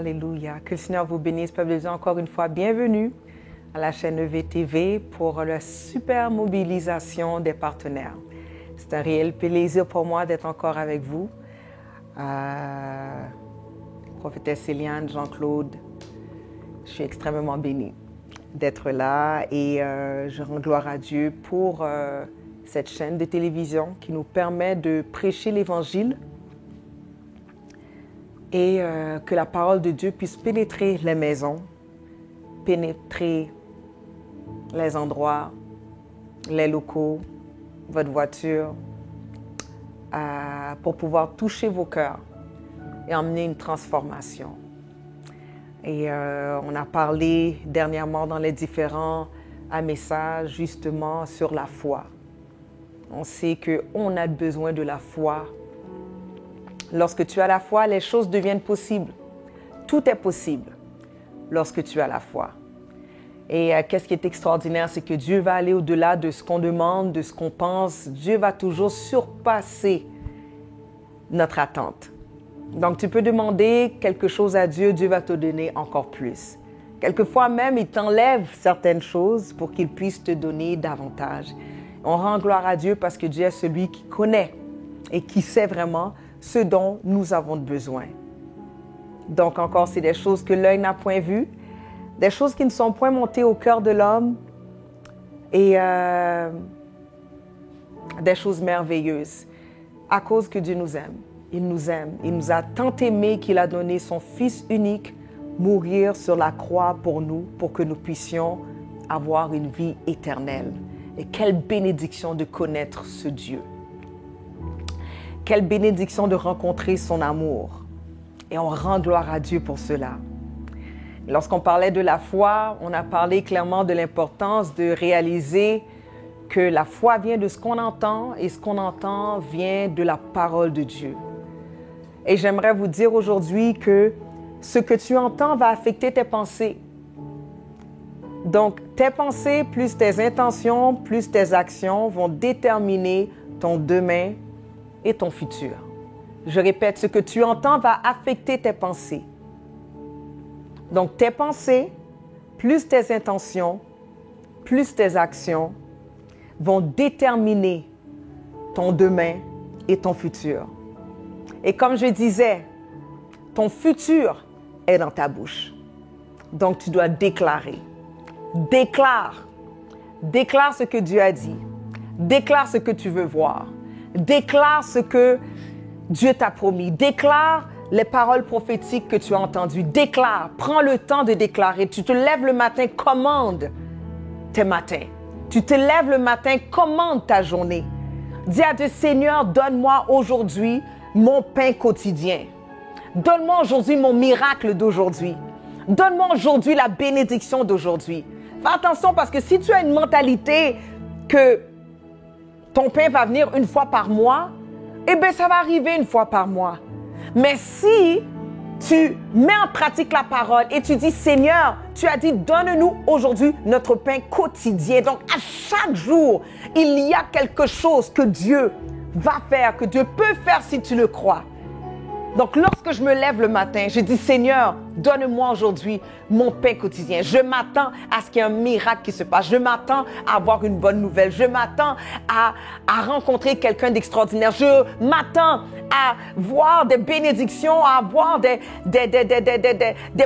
Alléluia. Que le Seigneur vous bénisse, peuple de Dieu. Encore une fois, bienvenue à la chaîne EVTV pour la super mobilisation des partenaires. C'est un réel plaisir pour moi d'être encore avec vous. Prophétesse Céliane, Jean-Claude, je suis extrêmement bénie d'être là et je rends gloire à Dieu pour cette chaîne de télévision qui nous permet de prêcher l'Évangile et que la parole de Dieu puisse pénétrer les maisons, pénétrer les endroits, les locaux, votre voiture, pour pouvoir toucher vos cœurs et emmener une transformation. Et on a parlé dernièrement dans les différents messages justement sur la foi. On sait qu'on a besoin de la foi. Lorsque tu as la foi, les choses deviennent possibles. Tout est possible lorsque tu as la foi. Et qu'est-ce qui est extraordinaire, c'est que Dieu va aller au-delà de ce qu'on demande, de ce qu'on pense. Dieu va toujours surpasser notre attente. Donc, tu peux demander quelque chose à Dieu, Dieu va te donner encore plus. Quelquefois même, il t'enlève certaines choses pour qu'il puisse te donner davantage. On rend gloire à Dieu parce que Dieu est celui qui connaît et qui sait vraiment ce dont nous avons besoin. Donc encore, c'est des choses que l'œil n'a point vues, des choses qui ne sont point montées au cœur de l'homme et des choses merveilleuses à cause que Dieu nous aime. Il nous aime. Il nous a tant aimés qu'il a donné son Fils unique mourir sur la croix pour nous, pour que nous puissions avoir une vie éternelle. Et quelle bénédiction de connaître ce Dieu. Quelle bénédiction de rencontrer son amour. Et on rend gloire à Dieu pour cela. Lorsqu'on parlait de la foi, on a parlé clairement de l'importance de réaliser que la foi vient de ce qu'on entend et ce qu'on entend vient de la parole de Dieu. Et j'aimerais vous dire aujourd'hui que ce que tu entends va affecter tes pensées. Donc, tes pensées plus tes intentions, plus tes actions vont déterminer ton demain et ton futur. Je répète, ce que tu entends va affecter tes pensées. Donc, tes pensées, plus tes intentions, plus tes actions vont déterminer ton demain et ton futur. Et comme je disais, ton futur est dans ta bouche. Donc, tu dois déclarer. Déclare. Déclare ce que Dieu a dit. Déclare ce que tu veux voir. Déclare ce que Dieu t'a promis. Déclare les paroles prophétiques que tu as entendues. Déclare. Prends le temps de déclarer. Tu te lèves le matin, commande tes matins. Tu te lèves le matin, commande ta journée. Dis à Dieu, Seigneur, donne-moi aujourd'hui mon pain quotidien. Donne-moi aujourd'hui mon miracle d'aujourd'hui. Donne-moi aujourd'hui la bénédiction d'aujourd'hui. Fais attention parce que si tu as une mentalité que ton pain va venir une fois par mois, eh bien, ça va arriver une fois par mois. Mais si tu mets en pratique la parole et tu dis, Seigneur, tu as dit, donne-nous aujourd'hui notre pain quotidien. Donc, à chaque jour, il y a quelque chose que Dieu va faire, que Dieu peut faire si tu le crois. Donc, lorsque je me lève le matin, je dis, Seigneur, donne-moi aujourd'hui mon pain quotidien. Je m'attends à ce qu'il y ait un miracle qui se passe. Je m'attends à avoir une bonne nouvelle. Je m'attends à rencontrer quelqu'un d'extraordinaire. Je m'attends à voir des bénédictions, à avoir des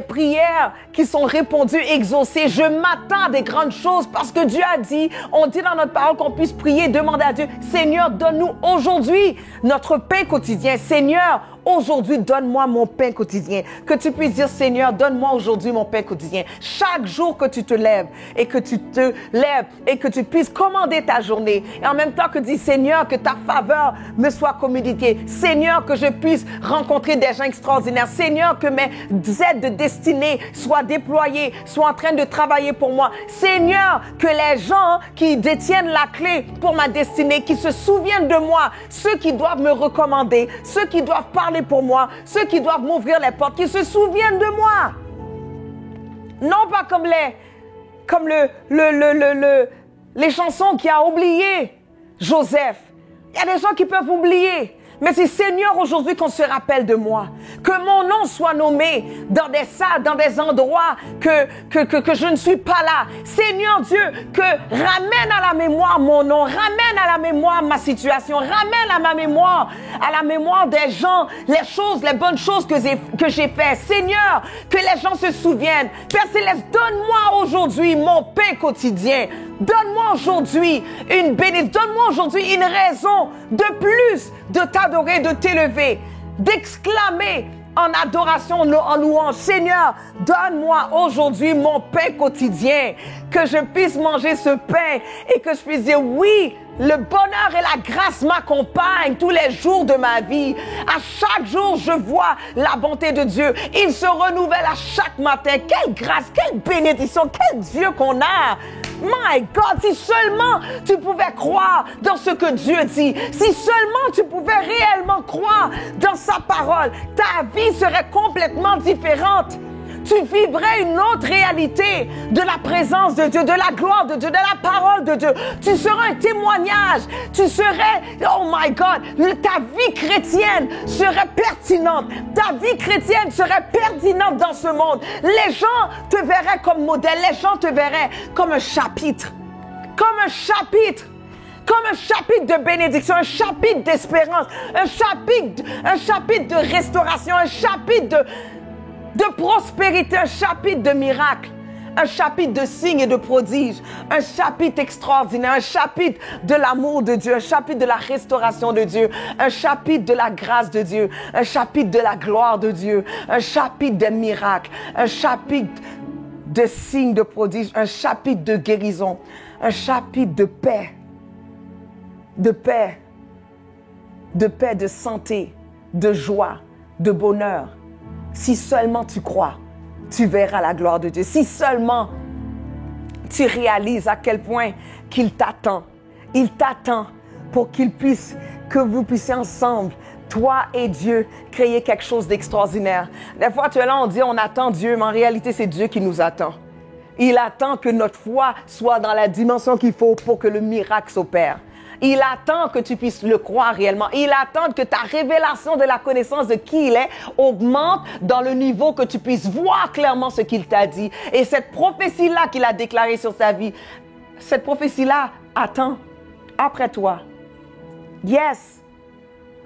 prières qui sont répondues, exaucées. Je m'attends à des grandes choses parce que Dieu a dit, on dit dans notre parole qu'on puisse prier, demander à Dieu, Seigneur, donne-nous aujourd'hui notre pain quotidien. Seigneur, aujourd'hui, donne-moi mon pain quotidien. Que tu puisses dire, Seigneur, donne-moi aujourd'hui mon pain quotidien. Chaque jour que tu te lèves et que tu puisses commander ta journée. Et en même temps que dis, Seigneur, que ta faveur me soit communiquée. Seigneur, que je puisse rencontrer des gens extraordinaires. Seigneur, que mes aides de destinée soient déployées, soient en train de travailler pour moi. Seigneur, que les gens qui détiennent la clé pour ma destinée, qui se souviennent de moi, ceux qui doivent me recommander, ceux qui doivent parler pour moi, ceux qui doivent m'ouvrir les portes, qui se souviennent de moi. Non pas comme les chansons qui a oublié Joseph. Il y a des gens qui peuvent oublier. Mais c'est Seigneur aujourd'hui qu'on se rappelle de moi. Que mon nom soit nommé dans des salles, dans des endroits que je ne suis pas là. Seigneur Dieu, que ramène à la mémoire mon nom, ramène à la mémoire ma situation, ramène à la mémoire des gens, les bonnes choses que j'ai faites. Seigneur, que les gens se souviennent. Père Céleste, donne-moi aujourd'hui mon pain quotidien. Donne-moi aujourd'hui une bénédiction. Donne-moi aujourd'hui une raison de plus de t'adorer, de t'élever, d'exclamer en adoration, en louange. Seigneur, donne-moi aujourd'hui mon pain quotidien, que je puisse manger ce pain et que je puisse dire oui, le bonheur et la grâce m'accompagnent tous les jours de ma vie. À chaque jour, je vois la bonté de Dieu. Il se renouvelle à chaque matin. Quelle grâce, quelle bénédiction, quel Dieu qu'on a. My God, si seulement tu pouvais croire dans ce que Dieu dit, si seulement tu pouvais réellement croire dans sa parole, ta vie serait complètement différente. Tu vivrais une autre réalité de la présence de Dieu, de la gloire de Dieu, de la parole de Dieu. Tu serais un témoignage. Tu serais, oh my God, ta vie chrétienne serait pertinente. Ta vie chrétienne serait pertinente dans ce monde. Les gens te verraient comme modèle. Les gens te verraient comme un chapitre. Comme un chapitre. Comme un chapitre de bénédiction, un chapitre d'espérance, un chapitre de restauration, un chapitre de prospérité, un chapitre de miracles, un chapitre de signes et de prodiges, un chapitre extraordinaire, un chapitre de l'amour de Dieu, un chapitre de la restauration de Dieu, un chapitre de la grâce de Dieu, un chapitre de la gloire de Dieu, un chapitre de miracles, un chapitre de signes de prodiges, un chapitre de guérison, un chapitre de paix, de paix, de santé, de joie, de bonheur. Si seulement tu crois, tu verras la gloire de Dieu. Si seulement tu réalises à quel point qu'il t'attend. Il t'attend pour que vous puissiez ensemble, toi et Dieu, créer quelque chose d'extraordinaire. Des fois, tu es là, on dit on attend Dieu, mais en réalité, c'est Dieu qui nous attend. Il attend que notre foi soit dans la dimension qu'il faut pour que le miracle s'opère. Il attend que tu puisses le croire réellement. Il attend que ta révélation de la connaissance de qui il est augmente dans le niveau que tu puisses voir clairement ce qu'il t'a dit. Et cette prophétie-là qu'il a déclarée sur ta vie, cette prophétie-là attend après toi. Yes!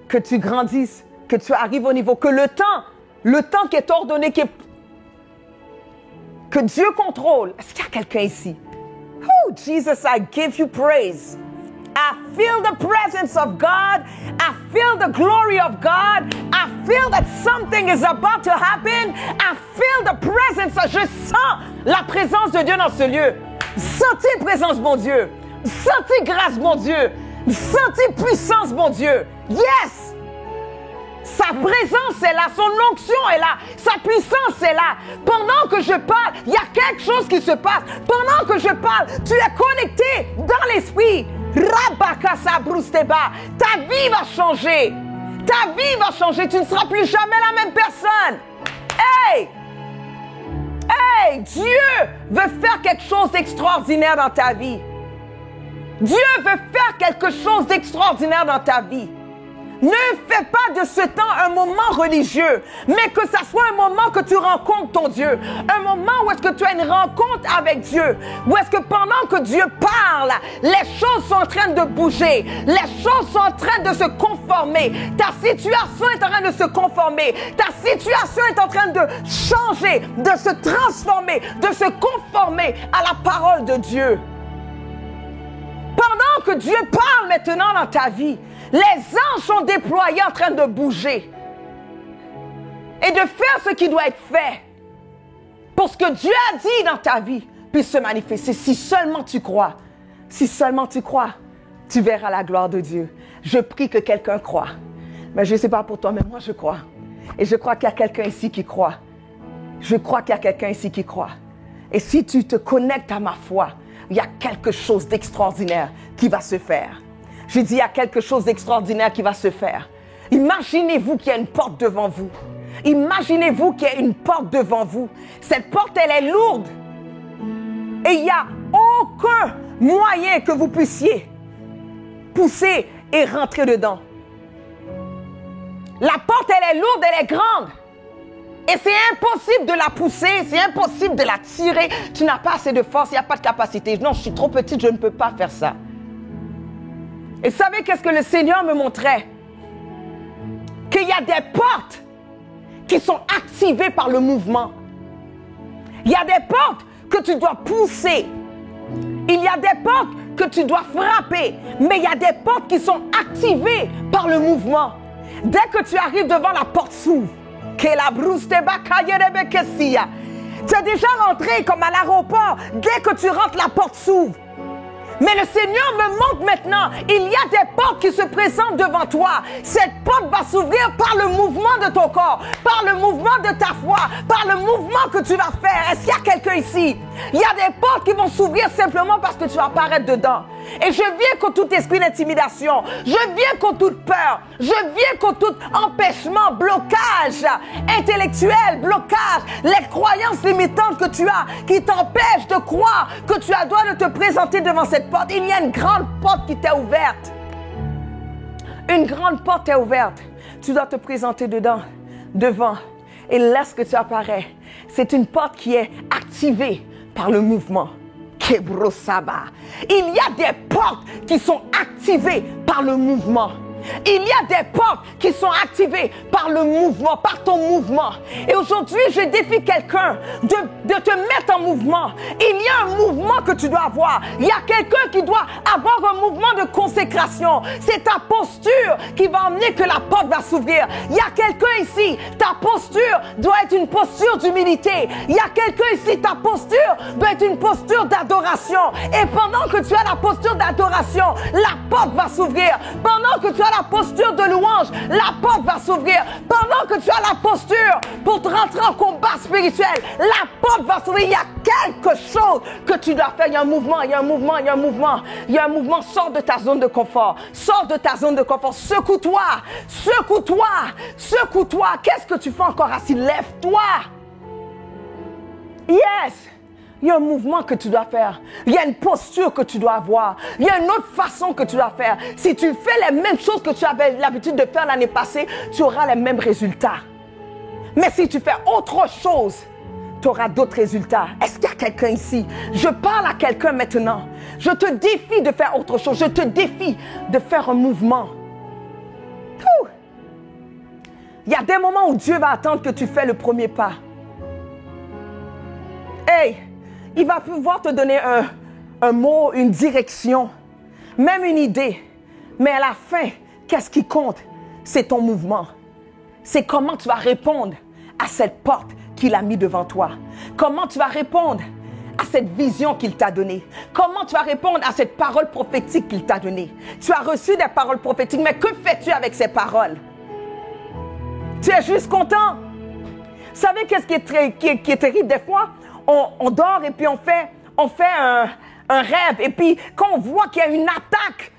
Que tu grandisses, que tu arrives au niveau, que le temps qui est ordonné, que Dieu contrôle. Est-ce qu'il y a quelqu'un ici? Oh, Jesus, I give you praise. I feel the presence of God. I feel the glory of God. I feel that something is about to happen. I feel the presence. Je sens la présence de Dieu dans ce lieu. Sentez présence, mon Dieu. Sentez grâce, mon Dieu. Sentez puissance, mon Dieu. Yes! Sa présence est là, son onction est là, sa puissance est là. Pendant que je parle, il y a quelque chose qui se passe. Pendant que je parle, tu es connecté dans l'esprit. Ta vie va changer. Ta vie va changer. Tu ne seras plus jamais la même personne. Hey! Hey! Dieu veut faire quelque chose d'extraordinaire dans ta vie. Dieu veut faire quelque chose d'extraordinaire dans ta vie. Ne fais pas de ce temps un moment religieux, mais que ça soit un moment que tu rencontres ton Dieu. Un moment où est-ce que tu as une rencontre avec Dieu. Où est-ce que pendant que Dieu parle, les choses sont en train de bouger. Les choses sont en train de se conformer. Ta situation est en train de se conformer. Ta situation est en train de changer, de se transformer, de se conformer à la parole de Dieu. Pendant que Dieu parle maintenant dans ta vie, les anges sont déployés en train de bouger et de faire ce qui doit être fait pour ce que Dieu a dit dans ta vie puisse se manifester. Si seulement tu crois, tu verras la gloire de Dieu. Je prie que quelqu'un croit. Mais je ne sais pas pour toi, mais moi je crois. Et je crois qu'il y a quelqu'un ici qui croit. Je crois qu'il y a quelqu'un ici qui croit. Et si tu te connectes à ma foi, il y a quelque chose d'extraordinaire qui va se faire. Je dis, il y a quelque chose d'extraordinaire qui va se faire. Imaginez-vous qu'il y a une porte devant vous. Imaginez-vous qu'il y a une porte devant vous. Cette porte, elle est lourde. Et il n'y a aucun moyen que vous puissiez pousser et rentrer dedans. La porte, elle est lourde, elle est grande. Et c'est impossible de la pousser, c'est impossible de la tirer. Tu n'as pas assez de force, il n'y a pas de capacité. Non, je suis trop petite, je ne peux pas faire ça. Et vous savez qu'est-ce que le Seigneur me montrait? Qu'il y a des portes qui sont activées par le mouvement. Il y a des portes que tu dois pousser. Il y a des portes que tu dois frapper. Mais il y a des portes qui sont activées par le mouvement. Dès que tu arrives devant la porte s'ouvre. Tu es déjà rentré comme à l'aéroport. Dès que tu rentres, la porte s'ouvre. Mais le Seigneur me montre maintenant, il y a des portes qui se présentent devant toi. Cette porte va s'ouvrir par le mouvement de ton corps, par le mouvement de ta foi, par le mouvement que tu vas faire. Est-ce qu'il y a quelqu'un ici? Il y a des portes qui vont s'ouvrir simplement parce que tu vas apparaître dedans. Et je viens contre tout esprit d'intimidation. Je viens contre toute peur. Je viens contre tout empêchement, blocage intellectuel, blocage, les croyances limitantes que tu as qui t'empêchent de croire que tu as le droit de te présenter devant cette porte. Il y a une grande porte qui t'est ouverte. Une grande porte est ouverte. Tu dois te présenter devant. Et laisse que tu apparais. C'est une porte qui est activée par le mouvement. Kebrosaba. Il y a des portes qui sont activées par le mouvement. Il y a des portes qui sont activées par le mouvement, par ton mouvement. Et aujourd'hui, je défie quelqu'un de te mettre en mouvement. Il y a un mouvement que tu dois avoir. Il y a quelqu'un qui doit avoir un mouvement de consécration. C'est ta posture qui va emmener que la porte va s'ouvrir. Il y a quelqu'un ici, ta posture doit être une posture d'humilité. Il y a quelqu'un ici, ta posture doit être une posture d'adoration. Et pendant que tu as la posture d'adoration, la porte va s'ouvrir. Pendant que tu as la posture de louange, la porte va s'ouvrir. Pendant que tu as la posture pour te rentrer en combat spirituel, la porte va s'ouvrir. Il y a quelque chose que tu dois faire. Il y a un mouvement, il y a un mouvement, il y a un mouvement. Il y a un mouvement. Sors de ta zone de confort. Sors de ta zone de confort. Secoue-toi. Secoue-toi. Secoue-toi. Qu'est-ce que tu fais encore assis? Lève-toi. Yes. Il y a un mouvement que tu dois faire. Il y a une posture que tu dois avoir. Il y a une autre façon que tu dois faire. Si tu fais les mêmes choses que tu avais l'habitude de faire l'année passée, tu auras les mêmes résultats. Mais si tu fais autre chose, tu auras d'autres résultats. Est-ce qu'il y a quelqu'un ici? Je parle à quelqu'un maintenant. Je te défie de faire autre chose. Je te défie de faire un mouvement. Il y a des moments où Dieu va attendre que tu fasses le premier pas. Hey! Il va pouvoir te donner un mot, une direction, même une idée. Mais à la fin, qu'est-ce qui compte? C'est ton mouvement. C'est comment tu vas répondre à cette porte qu'il a mis devant toi. Comment tu vas répondre à cette vision qu'il t'a donnée. Comment tu vas répondre à cette parole prophétique qu'il t'a donnée. Tu as reçu des paroles prophétiques, mais que fais-tu avec ces paroles? Tu es juste content. Vous savez qu'est-ce qui est terrible des fois? On dort et puis on fait un rêve. Et puis, quand on voit qu'il y a une attaque,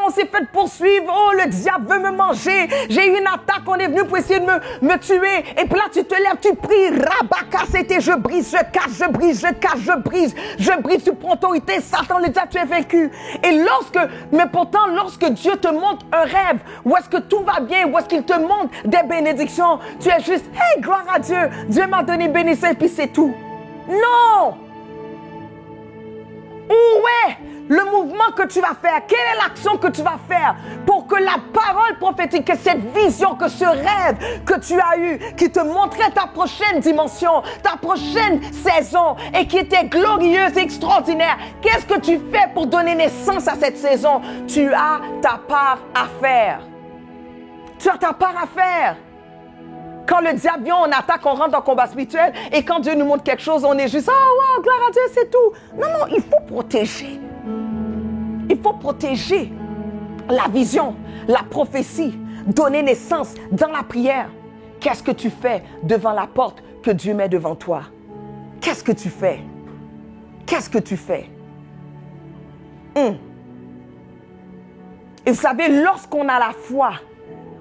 on s'est fait poursuivre. Oh, le diable veut me manger. J'ai eu une attaque, on est venu pour essayer de me tuer. Et puis là, tu te lèves, tu pries. Rabaka, c'était je brise, je casse, je brise, je casse, je brise. Je brise, tu prends autorité. Satan, le diable, tu es vaincu. Et mais pourtant, lorsque Dieu te montre un rêve, où est-ce que tout va bien, où est-ce qu'il te montre des bénédictions, tu es juste, hey, gloire à Dieu. Dieu m'a donné bénédiction et puis c'est tout. Non! Où est le mouvement que tu vas faire? Quelle est l'action que tu vas faire pour que la parole prophétique, que cette vision, que ce rêve que tu as eu, qui te montrait ta prochaine dimension, ta prochaine saison et qui était glorieuse et extraordinaire, qu'est-ce que tu fais pour donner naissance à cette saison? Tu as ta part à faire. Tu as ta part à faire. Quand le diable vient, on attaque, on rentre dans le combat spirituel. Et quand Dieu nous montre quelque chose, on est juste, oh, wow, gloire à Dieu, c'est tout. Non, il faut protéger. Il faut protéger la vision, la prophétie, donner naissance dans la prière. Qu'est-ce que tu fais devant la porte que Dieu met devant toi? Qu'est-ce que tu fais? Qu'est-ce que tu fais? Et vous savez, lorsqu'on a la foi,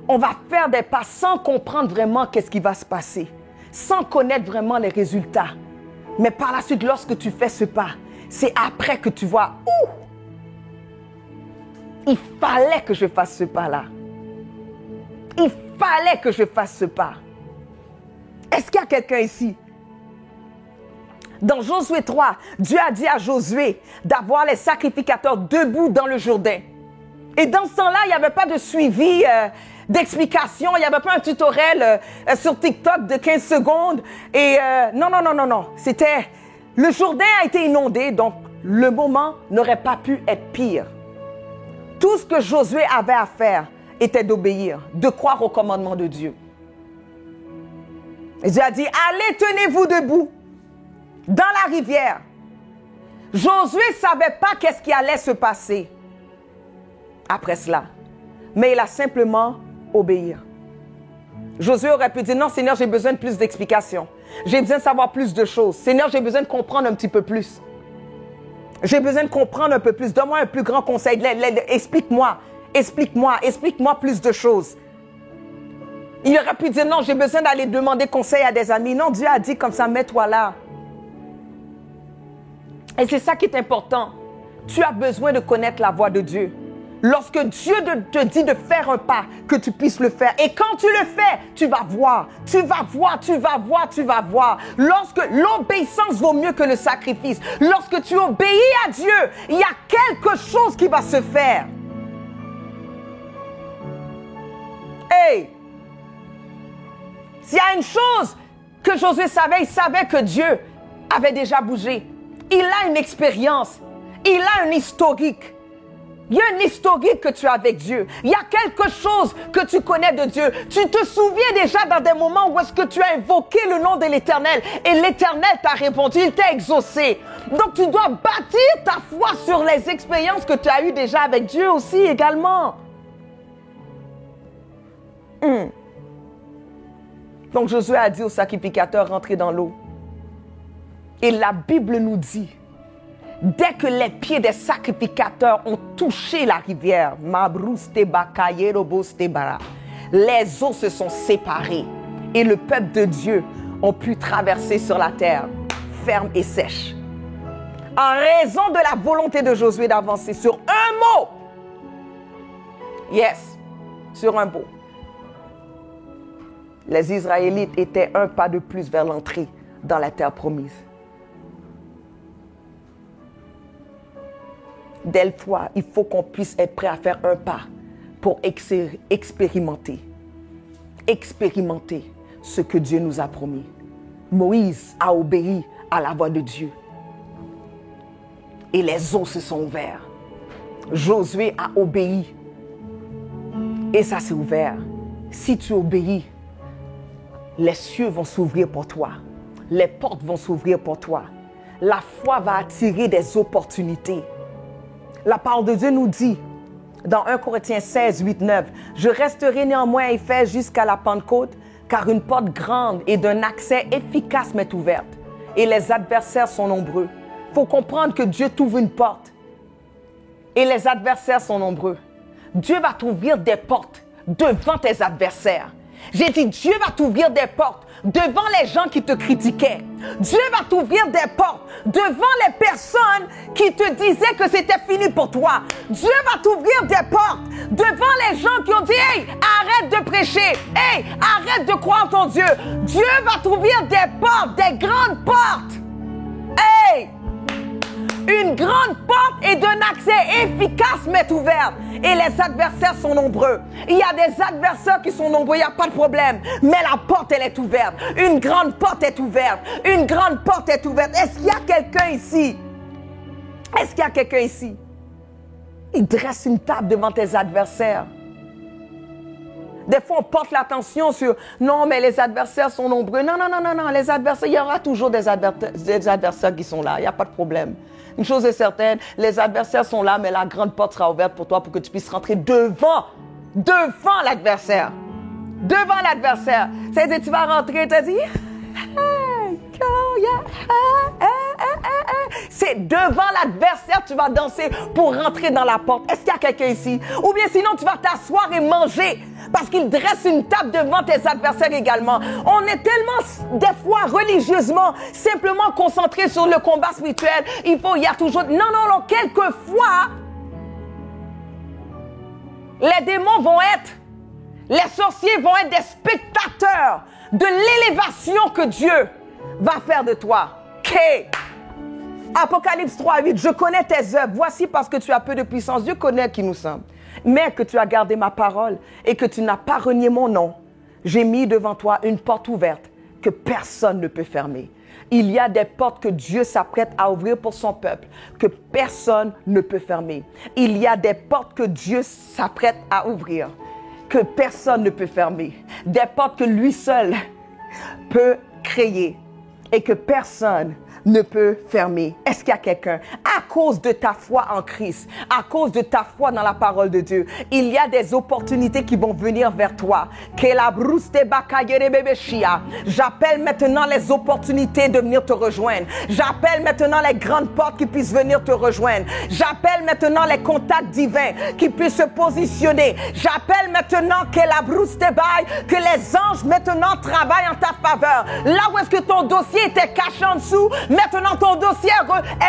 on va faire des pas sans comprendre vraiment qu'est-ce qui va se passer, sans connaître vraiment les résultats. Mais par la suite, lorsque tu fais ce pas, c'est après que tu vois, il fallait que je fasse ce pas-là. Il fallait que je fasse ce pas. Est-ce qu'il y a quelqu'un ici? Dans Josué 3, Dieu a dit à Josué d'avoir les sacrificateurs debout dans le Jourdain. Et dans ce temps-là, il n'y avait pas de suivi, d'explication. Il n'y avait pas un tutoriel sur TikTok de 15 secondes. Et non. C'était... Le Jourdain a été inondé, donc le moment n'aurait pas pu être pire. Tout ce que Josué avait à faire était d'obéir, de croire au commandement de Dieu. Et Dieu a dit, allez, tenez-vous debout dans la rivière. Josué ne savait pas qu'est-ce qui allait se passer après cela. Mais il a simplement obéi. Josué aurait pu dire, non Seigneur, j'ai besoin de plus d'explications. J'ai besoin de savoir plus de choses. Seigneur, j'ai besoin de comprendre un petit peu plus. J'ai besoin de comprendre un peu plus. Donne-moi un plus grand conseil. Explique-moi plus de choses. Il aurait pu dire, non, j'ai besoin d'aller demander conseil à des amis. Non, Dieu a dit comme ça, mets-toi là. Et c'est ça qui est important. Tu as besoin de connaître la voix de Dieu. Lorsque Dieu te dit de faire un pas, que tu puisses le faire. Et quand tu le fais, tu vas voir. Lorsque l'obéissance vaut mieux que le sacrifice. Lorsque tu obéis à Dieu, il y a quelque chose qui va se faire. Hey! S'il y a une chose que Josué savait, il savait que Dieu avait déjà bougé. Il a une expérience. Il a un historique. Il y a un historique que tu as avec Dieu. Il y a quelque chose que tu connais de Dieu. Tu te souviens déjà dans des moments où est-ce que tu as invoqué le nom de l'Éternel et l'Éternel t'a répondu, il t'a exaucé. Donc tu dois bâtir ta foi sur les expériences que tu as eues déjà avec Dieu aussi également. Donc Josué a dit au sacrificateur, rentrez dans l'eau. Et la Bible nous dit, dès que les pieds des sacrificateurs ont touché la rivière, les eaux se sont séparées et le peuple de Dieu ont pu traverser sur la terre, ferme et sèche. En raison de la volonté de Josué d'avancer sur un mot. Yes, sur un mot. Les Israélites étaient un pas de plus vers l'entrée dans la terre promise. Des fois, il faut qu'on puisse être prêt à faire un pas pour expérimenter ce que Dieu nous a promis. Moïse a obéi à la voix de Dieu. Et les eaux se sont ouvertes. Josué a obéi. Et ça s'est ouvert. Si tu obéis, les cieux vont s'ouvrir pour toi. Les portes vont s'ouvrir pour toi. La foi va attirer des opportunités. La parole de Dieu nous dit, dans 1 Corinthiens 16, 8, 9, « Je resterai néanmoins à Éphèse jusqu'à la Pentecôte, car une porte grande et d'un accès efficace m'est ouverte, et les adversaires sont nombreux. » Il faut comprendre que Dieu t'ouvre une porte, et les adversaires sont nombreux. Dieu va t'ouvrir des portes devant tes adversaires. J'ai dit, Dieu va t'ouvrir des portes devant les gens qui te critiquaient. Dieu va t'ouvrir des portes devant les personnes qui te disaient que c'était fini pour toi. Dieu va t'ouvrir des portes devant les gens qui ont dit, hey, arrête de prêcher. Hey, arrête de croire en ton Dieu. Dieu va t'ouvrir des portes, des grandes portes. Hey! Une grande porte et d'un accès efficace m'est ouverte. Et les adversaires sont nombreux. Il y a des adversaires qui sont nombreux, il n'y a pas de problème. Mais la porte, elle est ouverte. Une grande porte est ouverte. Une grande porte est ouverte. Est-ce qu'il y a quelqu'un ici? Est-ce qu'il y a quelqu'un ici? Il dresse une table devant tes adversaires. Des fois, on porte l'attention sur « Non, mais les adversaires sont nombreux. » Non. Les adversaires, il y aura toujours des adversaires qui sont là. Il n'y a pas de problème. Une chose est certaine, les adversaires sont là, mais la grande porte sera ouverte pour toi pour que tu puisses rentrer devant l'adversaire. Devant l'adversaire. C'est-à-dire, tu vas rentrer et tu vas dire c'est devant l'adversaire tu vas danser pour rentrer dans la porte. Est-ce qu'il y a quelqu'un ici? Ou bien sinon, tu vas t'asseoir et manger parce qu'il dresse une table devant tes adversaires également. On est tellement, des fois, religieusement, simplement concentré sur le combat spirituel. Il y a toujours... Non. Quelquefois, les démons vont être Les sorciers vont être des spectateurs de l'élévation que Dieu va faire de toi. Apocalypse 3:8, je connais tes œuvres. Voici parce que tu as peu de puissance. Dieu connaît qui nous sommes. Mais que tu as gardé ma parole et que tu n'as pas renié mon nom. J'ai mis devant toi une porte ouverte que personne ne peut fermer. Il y a des portes que Dieu s'apprête à ouvrir pour son peuple, que personne ne peut fermer. Il y a des portes que Dieu s'apprête à ouvrir, que personne ne peut fermer. Des portes que lui seul peut créer et que personne ne peut fermer. Est-ce qu'il y a quelqu'un? À cause de ta foi en Christ, à cause de ta foi dans la parole de Dieu, il y a des opportunités qui vont venir vers toi. J'appelle maintenant les opportunités de venir te rejoindre. J'appelle maintenant les grandes portes qui puissent venir te rejoindre. J'appelle maintenant les contacts divins qui puissent se positionner. J'appelle maintenant que les anges maintenant travaillent en ta faveur. Là où est-ce que ton dossier était caché en dessous, maintenant, ton dossier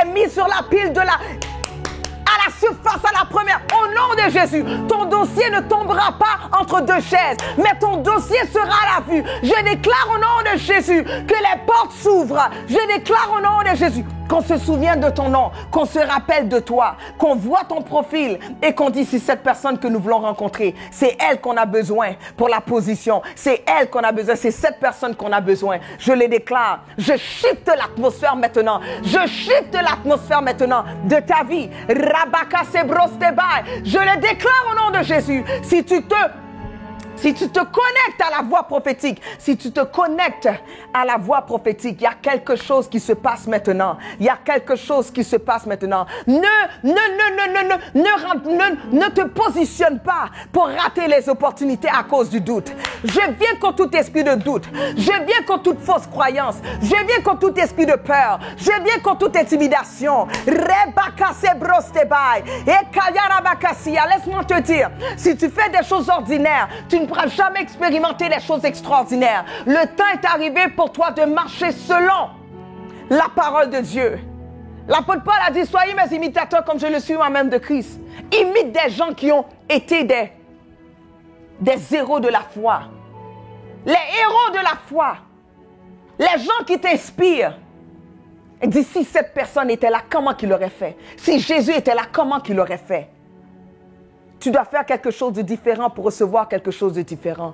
est mis sur la pile à la surface, à la première. Au nom de Jésus, ton dossier ne tombera pas entre deux chaises, mais ton dossier sera à la vue. Je déclare au nom de Jésus que les portes s'ouvrent. Je déclare au nom de Jésus qu'on se souvienne de ton nom, qu'on se rappelle de toi, qu'on voit ton profil et qu'on dit, c'est cette personne que nous voulons rencontrer. C'est elle qu'on a besoin pour la position. C'est elle qu'on a besoin. C'est cette personne qu'on a besoin. Je le déclare. Je shift l'atmosphère maintenant. Je shift l'atmosphère maintenant de ta vie. Je le déclare au nom de Jésus. Si tu te connectes à la voix prophétique, il y a quelque chose qui se passe maintenant. Il y a quelque chose qui se passe maintenant. Ne te positionne pas pour rater les opportunités à cause du doute. Je viens contre tout esprit de doute. Je viens contre toute fausse croyance. Je viens contre tout esprit de peur. Je viens contre toute intimidation. Laisse-moi te dire, si tu fais des choses ordinaires, tu ne pourras jamais expérimenter les choses extraordinaires. Le temps est arrivé pour toi de marcher selon la parole de Dieu. L'apôtre Paul a dit, soyez mes imitateurs comme je le suis moi-même de Christ. Imite des gens qui ont été des héros de la foi. Les héros de la foi. Les gens qui t'inspirent. Et dit, si cette personne était là, comment qu'il aurait fait? Si Jésus était là, comment qu'il aurait fait? Tu dois faire quelque chose de différent pour recevoir quelque chose de différent.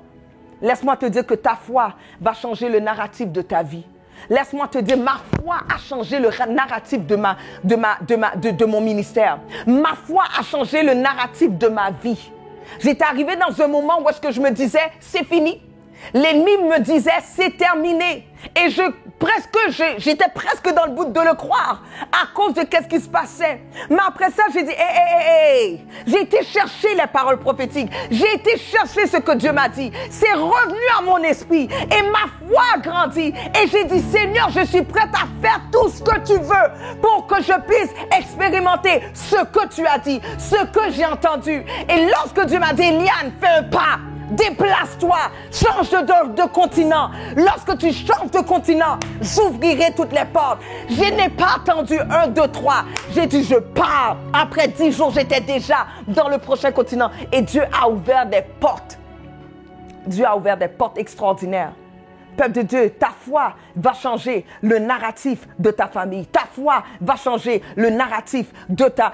Laisse-moi te dire que ta foi va changer le narratif de ta vie. Laisse-moi te dire, ma foi a changé le narratif de mon ministère. Ma foi a changé le narratif de ma vie. J'étais arrivé dans un moment où est-ce que je me disais, c'est fini. L'ennemi me disait, c'est terminé. Et j'étais presque dans le bout de le croire à cause de qu'est-ce qui se passait. Mais après ça, j'ai dit, j'ai été chercher les paroles prophétiques. J'ai été chercher ce que Dieu m'a dit. C'est revenu à mon esprit et ma foi a grandi. Et j'ai dit, Seigneur, je suis prête à faire tout ce que tu veux pour que je puisse expérimenter ce que tu as dit, ce que j'ai entendu. Et lorsque Dieu m'a dit, Eliane, fais un pas. Déplace-toi, change de continent. Lorsque tu changes de continent, j'ouvrirai toutes les portes. Je n'ai pas attendu 1, 2, 3. J'ai dit, je pars. Après 10 jours, j'étais déjà dans le prochain continent. Et Dieu a ouvert des portes. Dieu a ouvert des portes extraordinaires. Peuple de Dieu, ta foi va changer le narratif de ta famille. Ta foi va changer le narratif de ta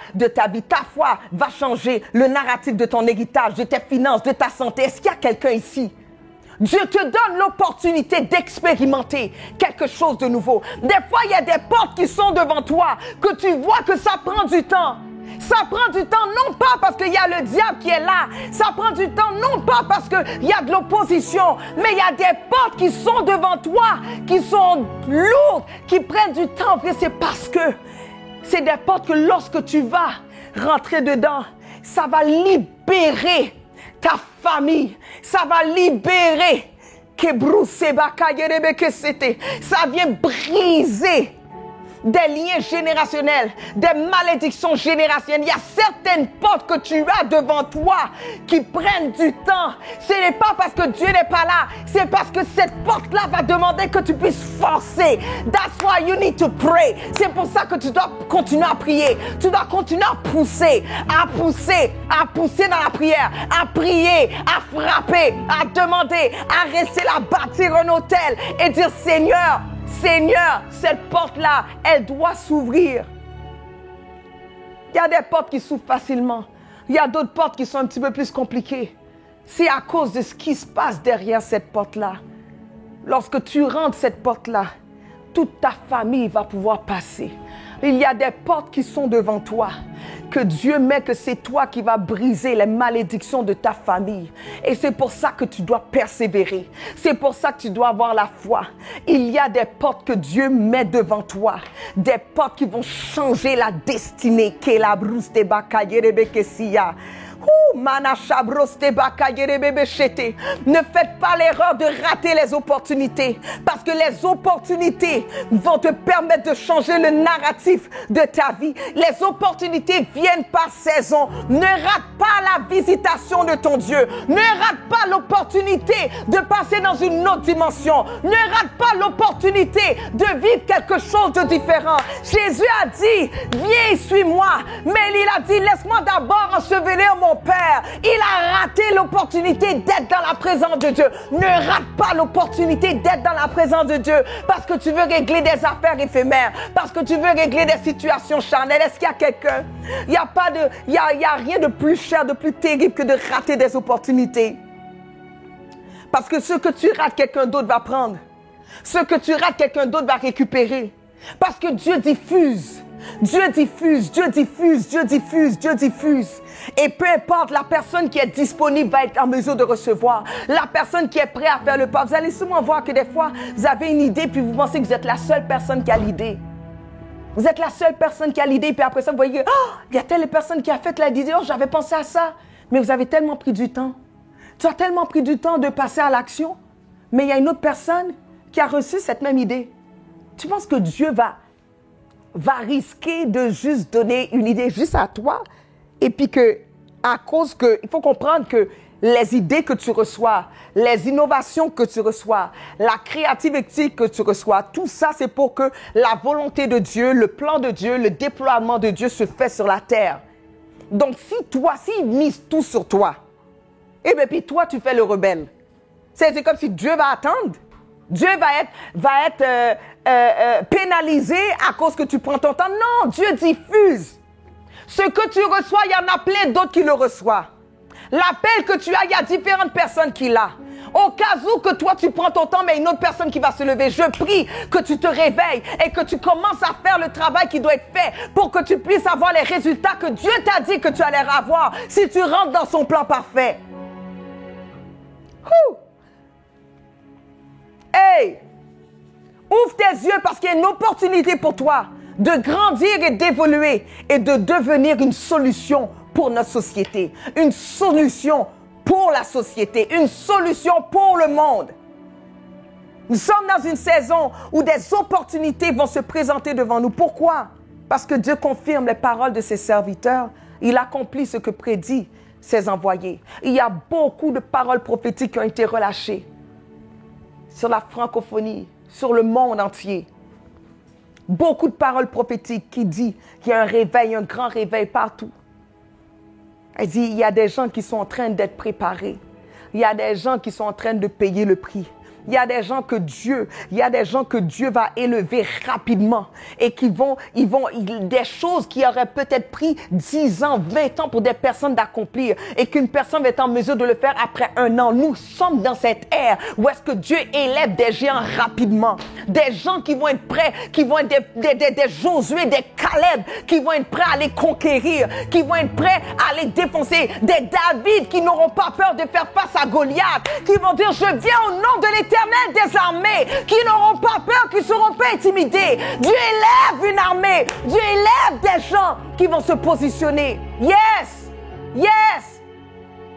vie. Ta foi va changer le narratif de ton héritage, de tes finances, de ta santé. Est-ce qu'il y a quelqu'un ici? Dieu te donne l'opportunité d'expérimenter quelque chose de nouveau. Des fois, il y a des portes qui sont devant toi, que tu vois que ça prend du temps. Ça prend du temps, non pas parce qu'il y a le diable qui est là. Ça prend du temps, non pas parce qu'il y a de l'opposition. Mais il y a des portes qui sont devant toi, qui sont lourdes, qui prennent du temps. Et c'est parce que c'est des portes que lorsque tu vas rentrer dedans, ça va libérer ta famille. Ça va libérer. Ça vient briser des liens générationnels, des malédictions générationnelles. Il y a certaines portes que tu as devant toi qui prennent du temps. Ce n'est pas parce que Dieu n'est pas là, c'est parce que cette porte-là va demander que tu puisses forcer. That's why you need to pray. C'est pour ça que tu dois continuer à prier. Tu dois continuer à pousser dans la prière, à prier, à frapper, à demander, à rester là, bâtir un hôtel et dire Seigneur, cette porte-là, elle doit s'ouvrir. Il y a des portes qui s'ouvrent facilement. Il y a d'autres portes qui sont un petit peu plus compliquées. C'est à cause de ce qui se passe derrière cette porte-là. Lorsque tu rentres cette porte-là, toute ta famille va pouvoir passer. Il y a des portes qui sont devant toi, que Dieu met que c'est toi qui vas briser les malédictions de ta famille. Et c'est pour ça que tu dois persévérer. C'est pour ça que tu dois avoir la foi. Il y a des portes que Dieu met devant toi. Des portes qui vont changer la destinée. Ne faites pas l'erreur de rater les opportunités, parce que les opportunités vont te permettre de changer le narratif de ta vie. Les opportunités viennent par saison. Ne rate pas la visitation de ton Dieu. Ne rate pas l'opportunité de passer dans une autre dimension. Ne rate pas l'opportunité de vivre quelque chose de différent. Jésus a dit, viens, suis-moi. Mais il a dit, laisse-moi d'abord ensevelir mon Père. Il a raté l'opportunité d'être dans la présence de Dieu. Ne rate pas l'opportunité d'être dans la présence de Dieu parce que tu veux régler des affaires éphémères, parce que tu veux régler des situations charnelles. Est-ce qu'il y a quelqu'un? Il n'y a rien de plus cher, de plus terrible que de rater des opportunités. Parce que ce que tu rates, quelqu'un d'autre va prendre. Ce que tu rates, quelqu'un d'autre va récupérer. Parce que Dieu diffuse. Dieu diffuse, Dieu diffuse, Dieu diffuse, Dieu diffuse. Et peu importe, la personne qui est disponible va être en mesure de recevoir. La personne qui est prête à faire le pas. Vous allez souvent voir que des fois, vous avez une idée puis vous pensez que vous êtes la seule personne qui a l'idée. Vous êtes la seule personne qui a l'idée puis après ça, vous voyez, oh, il y a telle personne qui a fait l'idée. Oh, j'avais pensé à ça. Mais vous avez tellement pris du temps. Tu as tellement pris du temps de passer à l'action. Mais il y a une autre personne qui a reçu cette même idée. Tu penses que Dieu va risquer de juste donner une idée juste à toi et puis que, à cause que, il faut comprendre que les idées que tu reçois, les innovations que tu reçois, la créativité que tu reçois, tout ça c'est pour que la volonté de Dieu, le plan de Dieu, le déploiement de Dieu se fait sur la terre. Donc s'il mise tout sur toi, et bien puis toi tu fais le rebelle. C'est comme si Dieu va attendre. Dieu va être pénalisé à cause que tu prends ton temps. Non, Dieu diffuse. Ce que tu reçois, il y en a plein d'autres qui le reçoivent. L'appel que tu as, il y a différentes personnes qui l'ont. Au cas où que toi, tu prends ton temps, mais une autre personne qui va se lever. Je prie que tu te réveilles et que tu commences à faire le travail qui doit être fait pour que tu puisses avoir les résultats que Dieu t'a dit que tu allais avoir si tu rentres dans son plan parfait. Hey! Ouvre tes yeux parce qu'il y a une opportunité pour toi de grandir et d'évoluer et de devenir une solution pour notre société, une solution pour la société, une solution pour le monde. Nous sommes dans une saison où des opportunités vont se présenter devant nous. Pourquoi? Parce que Dieu confirme les paroles de ses serviteurs. Il accomplit ce que prédit ses envoyés. Il y a beaucoup de paroles prophétiques qui ont été relâchées sur la francophonie, sur le monde entier. Beaucoup de paroles prophétiques qui disent qu'il y a un réveil, un grand réveil partout. Elle dit, il y a des gens qui sont en train d'être préparés. Il y a des gens qui sont en train de payer le prix. Il y a des gens que Dieu va élever rapidement et des choses qui auraient peut-être pris 10 ans, 20 ans pour des personnes d'accomplir et qu'une personne va être en mesure de le faire après 1 an. Nous sommes dans cette ère où est-ce que Dieu élève des géants rapidement. Des gens qui vont être prêts, qui vont être des Josué, des Caleb, qui vont être prêts à les conquérir, qui vont être prêts à les défoncer. Des David qui n'auront pas peur de faire face à Goliath, qui vont dire, je viens au nom de l'Éternel des armées, qui n'auront pas peur, qui ne seront pas intimidés. Dieu élève une armée. Dieu élève des gens qui vont se positionner. Yes! Yes!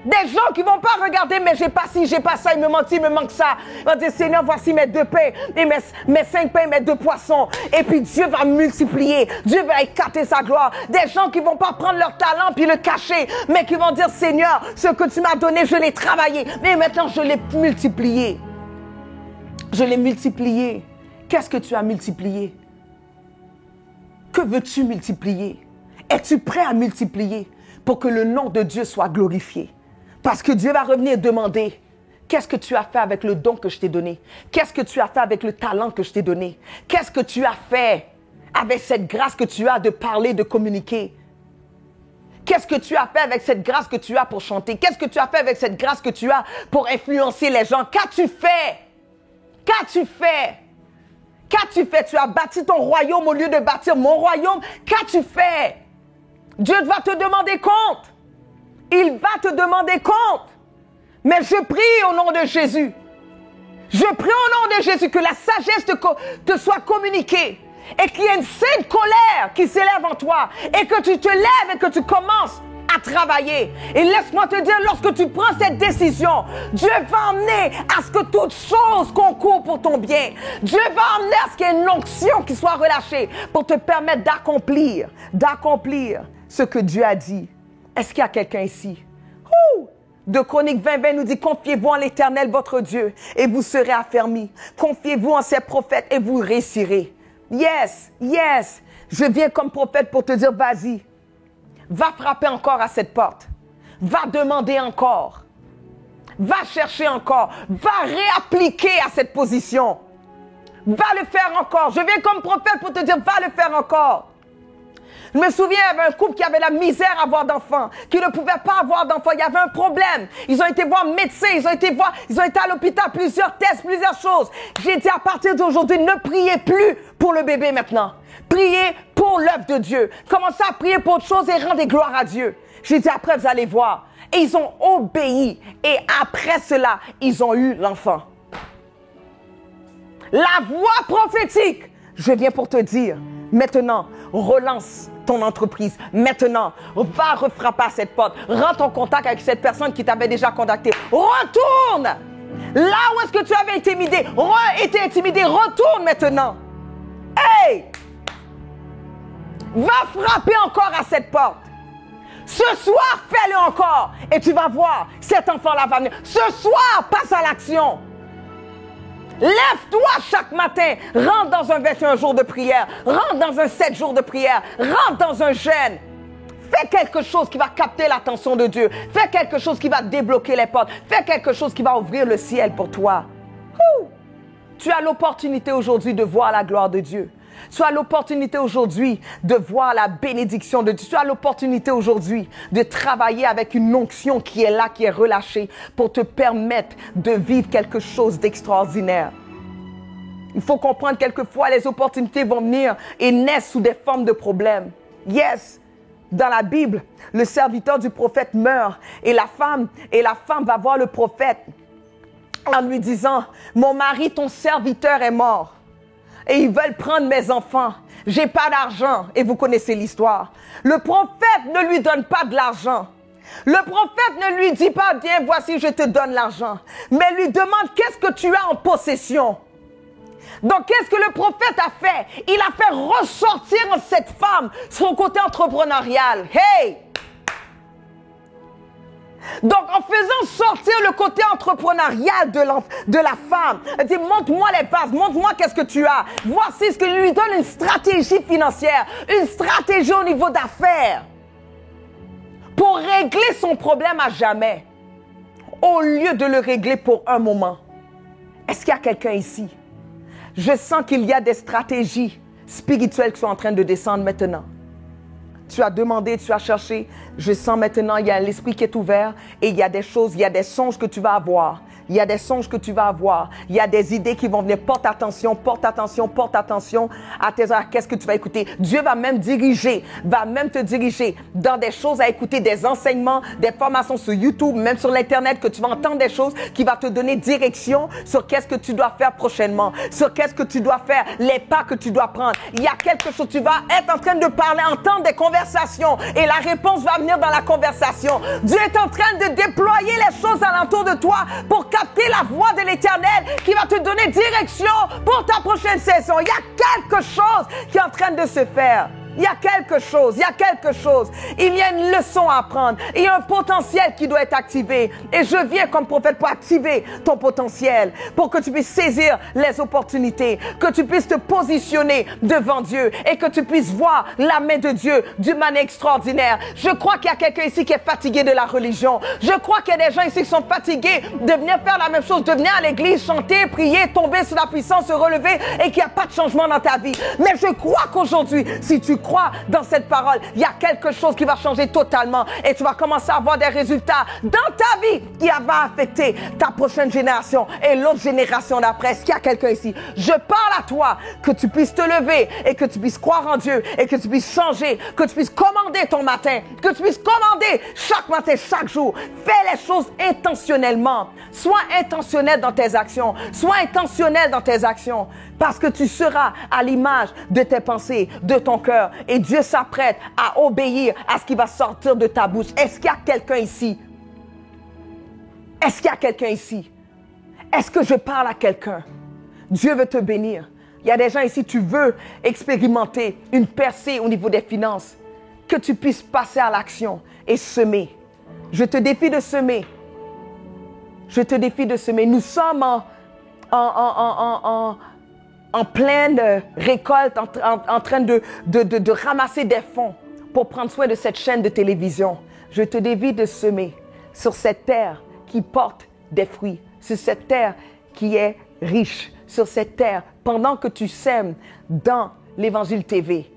Des gens qui ne vont pas regarder, mais j'ai pas ci, j'ai pas ça, il me manque ci, il me manque ça. Ils vont dire, Seigneur, voici mes 2 pains, et mes 5 pains, mes 2 poissons. Et puis Dieu va multiplier, Dieu va écarter sa gloire. Des gens qui ne vont pas prendre leur talent puis le cacher, mais qui vont dire, Seigneur, ce que tu m'as donné, je l'ai travaillé, mais maintenant je l'ai multiplié. Je l'ai multiplié. Qu'est-ce que tu as multiplié? Que veux-tu multiplier? Es-tu prêt à multiplier pour que le nom de Dieu soit glorifié? Parce que Dieu va revenir demander, qu'est-ce que tu as fait avec le don que je t'ai donné? Qu'est-ce que tu as fait avec le talent que je t'ai donné? Qu'est-ce que tu as fait avec cette grâce que tu as de parler, de communiquer? Qu'est-ce que tu as fait avec cette grâce que tu as pour chanter? Qu'est-ce que tu as fait avec cette grâce que tu as pour influencer les gens? Qu'as-tu fait? Qu'as-tu fait? Qu'as-tu fait? Tu as bâti ton royaume au lieu de bâtir mon royaume. Qu'as-tu fait? Dieu va te demander compte. Il va te demander compte. Mais je prie au nom de Jésus. Je prie au nom de Jésus que la sagesse te soit communiquée et qu'il y ait une sainte colère qui s'élève en toi et que tu te lèves et que tu commences à travailler. Et laisse-moi te dire, lorsque tu prends cette décision, Dieu va emmener à ce que toute chose concourt pour ton bien. Dieu va emmener à ce qu'il y ait une onction qui soit relâchée pour te permettre d'accomplir ce que Dieu a dit. Est-ce qu'il y a quelqu'un ici? De Chroniques 20:20 nous dit, confiez-vous en l'Éternel votre Dieu et vous serez affermis. Confiez-vous en ses prophètes et vous réussirez. Yes, yes. Je viens comme prophète pour te dire, vas-y. Va frapper encore à cette porte. Va demander encore. Va chercher encore. Va réappliquer à cette position. Va le faire encore. Je viens comme prophète pour te dire, va le faire encore. Je me souviens, il y avait un couple qui avait la misère à avoir d'enfants, qui ne pouvait pas avoir d'enfants. Il y avait un problème. Ils ont été voir médecin, ils ont été à l'hôpital, plusieurs tests, plusieurs choses. J'ai dit à partir d'aujourd'hui, ne priez plus pour le bébé maintenant. Priez pour l'œuvre de Dieu. Commencez à prier pour autre chose et rendez gloire à Dieu. J'ai dit après, vous allez voir. Et ils ont obéi. Et après cela, ils ont eu l'enfant. La voix prophétique. Je viens pour te dire, maintenant, relance ton entreprise. Maintenant, va refrapper à cette porte. Rends ton contact avec cette personne qui t'avait déjà contacté. Retourne là où est-ce que tu avais été intimidé. Retourne maintenant. Hey! Va frapper encore à cette porte. Ce soir, fais-le encore. Et tu vas voir, cet enfant-là va venir. Ce soir, passe à l'action. Lève-toi chaque matin, rentre dans un 21 jours de prière, rentre dans un 7 jours de prière, rentre dans un jeûne. Fais quelque chose qui va capter l'attention de Dieu. Fais quelque chose qui va débloquer les portes. Fais quelque chose qui va ouvrir le ciel pour toi. Tu as l'opportunité aujourd'hui de voir la gloire de Dieu. Tu as l'opportunité aujourd'hui de voir la bénédiction de Dieu. Tu as l'opportunité aujourd'hui de travailler avec une onction qui est là, qui est relâchée pour te permettre de vivre quelque chose d'extraordinaire. Il faut comprendre quelquefois les opportunités vont venir et naissent sous des formes de problèmes. Yes, dans la Bible, le serviteur du prophète meurt et la femme va voir le prophète en lui disant, mon mari, ton serviteur est mort. Et ils veulent prendre mes enfants. J'ai pas d'argent. Et vous connaissez l'histoire. Le prophète ne lui donne pas de l'argent. Le prophète ne lui dit pas, bien, voici, je te donne l'argent. Mais lui demande, qu'est-ce que tu as en possession? Donc, qu'est-ce que le prophète a fait? Il a fait ressortir en cette femme son côté entrepreneurial. Hey! Donc, en faisant sortir le côté entrepreneurial de la femme, elle dit, montre-moi les bases, montre-moi qu'est-ce que tu as. Voici ce que lui donne une stratégie financière, une stratégie au niveau d'affaires pour régler son problème à jamais, au lieu de le régler pour un moment. Est-ce qu'il y a quelqu'un ici? Je sens qu'il y a des stratégies spirituelles qui sont en train de descendre maintenant. Tu as demandé, tu as cherché. Je sens maintenant, il y a l'esprit qui est ouvert et il y a des choses, il y a des songes que tu vas avoir. Il y a des songes que tu vas avoir. Il y a des idées qui vont venir. Porte attention, porte attention, porte attention à tes oreilles. Qu'est-ce que tu vas écouter? Dieu va même te diriger dans des choses à écouter, des enseignements, des formations sur YouTube, même sur l'Internet, que tu vas entendre des choses qui vont te donner direction sur qu'est-ce que tu dois faire prochainement, sur qu'est-ce que tu dois faire, les pas que tu dois prendre. Il y a quelque chose, tu vas être en train de parler, entendre des conversations et la réponse va venir dans la conversation. Dieu est en train de déployer les choses alentour de toi pour capter la voix de l'Éternel qui va te donner direction pour ta prochaine saison. Il y a quelque chose qui est en train de se faire. Il y a quelque chose, il y a quelque chose. Il y a une leçon à apprendre. Il y a un potentiel qui doit être activé. Et je viens comme prophète pour activer ton potentiel, pour que tu puisses saisir les opportunités, que tu puisses te positionner devant Dieu et que tu puisses voir la main de Dieu d'une manière extraordinaire. Je crois qu'il y a quelqu'un ici qui est fatigué de la religion. Je crois qu'il y a des gens ici qui sont fatigués de venir faire la même chose, de venir à l'église, chanter, prier, tomber sous la puissance, se relever et qu'il n'y a pas de changement dans ta vie. Mais je crois qu'aujourd'hui, si tu crois dans cette parole, il y a quelque chose qui va changer totalement et tu vas commencer à avoir des résultats dans ta vie qui va affecter ta prochaine génération et l'autre génération d'après. Est-ce qu'il y a quelqu'un ici? Je parle à toi que tu puisses te lever et que tu puisses croire en Dieu et que tu puisses changer, que tu puisses commander ton matin, que tu puisses commander chaque matin, chaque jour. Fais les choses intentionnellement. Sois intentionnel dans tes actions. Sois intentionnel dans tes actions parce que tu seras à l'image de tes pensées, de ton cœur. Et Dieu s'apprête à obéir à ce qui va sortir de ta bouche. Est-ce qu'il y a quelqu'un ici? Est-ce qu'il y a quelqu'un ici? Est-ce que je parle à quelqu'un? Dieu veut te bénir. Il y a des gens ici, tu veux expérimenter une percée au niveau des finances. Que tu puisses passer à l'action et semer. Je te défie de semer. Je te défie de semer. Nous sommes en pleine récolte, en train de ramasser des fonds pour prendre soin de cette chaîne de télévision. Je te défie de semer sur cette terre qui porte des fruits, sur cette terre qui est riche, sur cette terre, pendant que tu sèmes dans l'Évangile TV.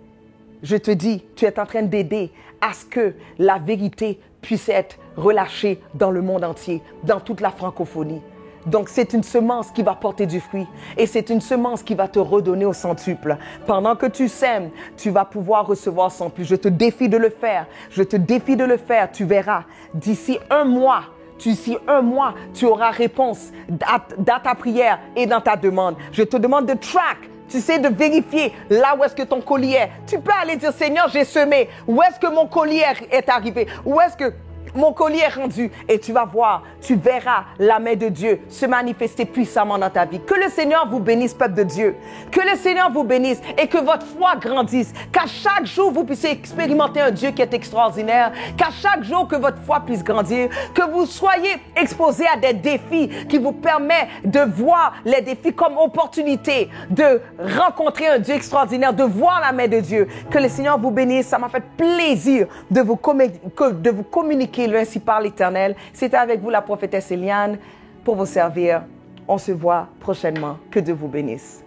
Je te dis, tu es en train d'aider à ce que la vérité puisse être relâchée dans le monde entier, dans toute la francophonie. Donc, c'est une semence qui va porter du fruit et c'est une semence qui va te redonner au centuple. Pendant que tu sèmes, tu vas pouvoir recevoir sans plus. Je te défie de le faire. Je te défie de le faire. Tu verras, d'ici un mois, tu auras réponse dans ta prière et dans ta demande. Je te demande de track. Tu sais, de vérifier là où est-ce que ton colis est. Tu peux aller dire, Seigneur, j'ai semé. Où est-ce que mon colis est arrivé? Où est-ce que mon colis est rendu? Et tu vas voir, tu verras la main de Dieu se manifester puissamment dans ta vie. Que le Seigneur vous bénisse, peuple de Dieu. Que le Seigneur vous bénisse et que votre foi grandisse. Qu'à chaque jour, vous puissiez expérimenter un Dieu qui est extraordinaire. Qu'à chaque jour, que votre foi puisse grandir. Que vous soyez exposés à des défis qui vous permettent de voir les défis comme opportunité de rencontrer un Dieu extraordinaire, de voir la main de Dieu. Que le Seigneur vous bénisse. Ça m'a fait plaisir de vous communiquer ainsi par l'Éternel. C'était avec vous la prophétesse Eliane pour vous servir. On se voit prochainement. Que Dieu vous bénisse.